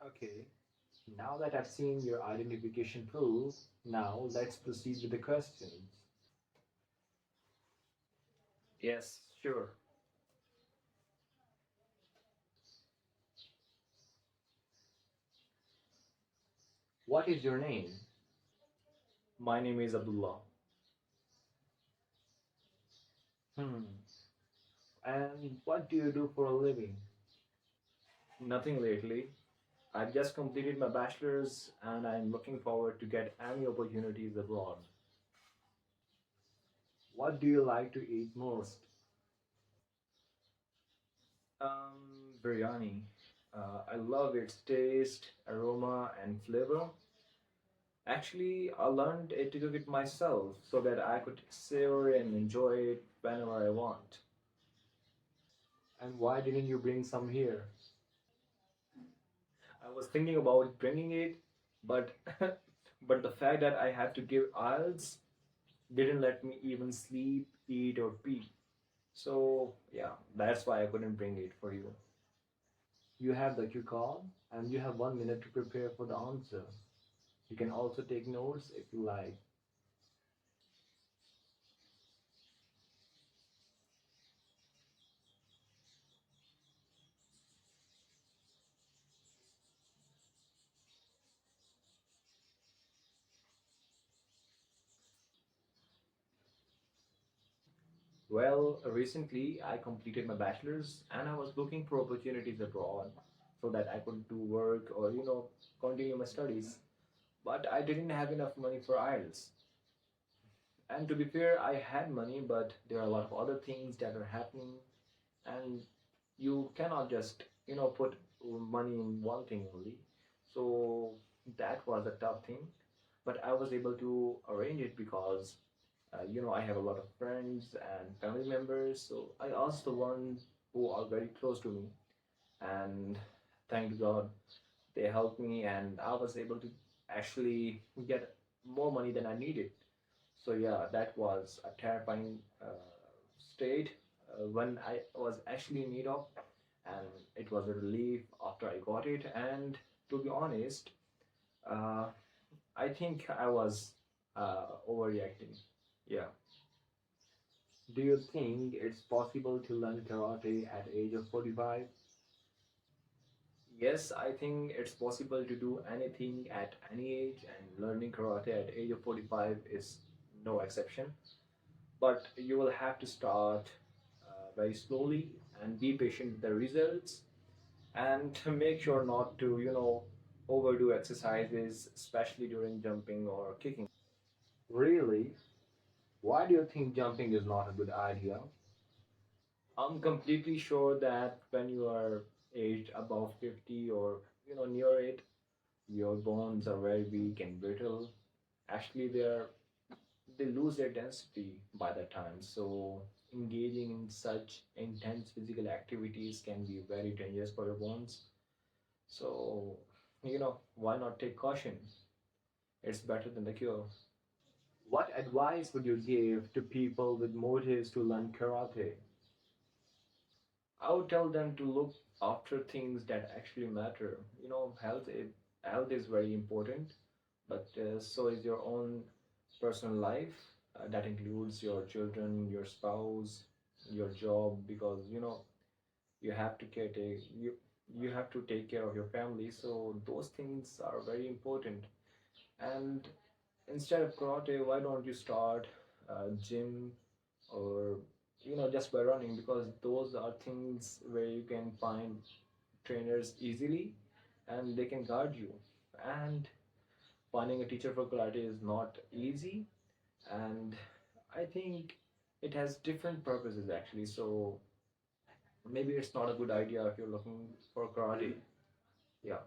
Okay, now that I've seen your identification proof, now let's proceed with the questions. Yes, sure. What is your name? My name is Abdullah. Hmm. And what do you do for a living? Nothing lately. I've just completed my bachelor's and I'm looking forward to get any opportunities abroad. What do you like to eat most? Biryani. I love its taste, aroma, and flavor. Actually, I learned it to cook it myself so that I could savor and enjoy it whenever I want. And why didn't you bring some here? I was thinking about bringing it, but but the fact that I had to give IELTS didn't let me even sleep, eat, or pee. So yeah, that's why I couldn't bring it for you. You have the cue card and you have 1 minute to prepare for the answer. You can also take notes if you like. Well, recently I completed my bachelor's and I was looking for opportunities abroad so that I could do work or continue my studies. But I didn't have enough money for IELTS. And to be fair, I had money, but there are a lot of other things that are happening, and you cannot just put money in one thing only. So that was a tough thing, but I was able to arrange it because I have a lot of friends and family members. So I asked the ones who are very close to me, and thank God they helped me, and I was able to actually get more money than I needed. So yeah, that was a terrifying state when I was actually in need of, and it was a relief after I got it. And to be honest, uh, I think I was overreacting. Yeah. Do you think it's possible to learn karate at age of 45? Yes, I think it's possible to do anything at any age, and learning karate at age of 45 is no exception. But you will have to start very slowly and be patient with the results, and to make sure not to overdo exercises, especially during jumping or kicking. Really? Why do you think jumping is not a good idea? I'm completely sure that when you are aged above 50 or near it, your bones are very weak and brittle. Actually, they lose their density by that time. So engaging in such intense physical activities can be very dangerous for your bones. So why not take caution? It's better than the cure. What advice would you give to people with motives to learn karate? I would tell them to look after things that actually matter. Health is very important, but so is your own personal life. That includes your children, your spouse, your job, because you have to care take you have to take care of your family. So those things are very important. And instead of karate, why don't you start gym, or just by running, because those are things where you can find trainers easily and they can guide you. And finding a teacher for karate is not easy, and I think it has different purposes actually. So maybe it's not a good idea if you're looking for karate. Yeah.